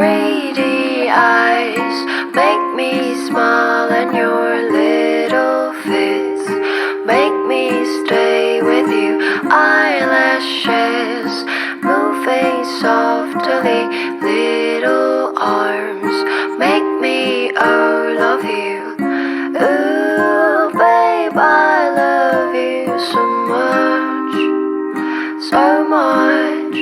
pretty eyes make me smile, and your little fits make me stay with you. Eyelashes moving softly, little arms make me love you. Ooh, babe, I love you so much, so much.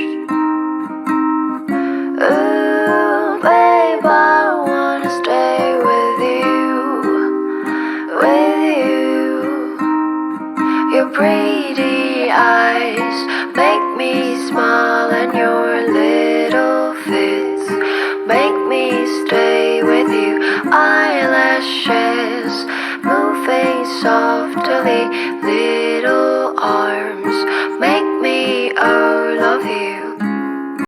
Ooh, babe, I wanna stay with you. Your pretty eyes make me smile, and your little fits make me stay with you. Eyelashes moving softly, little arms make me love you.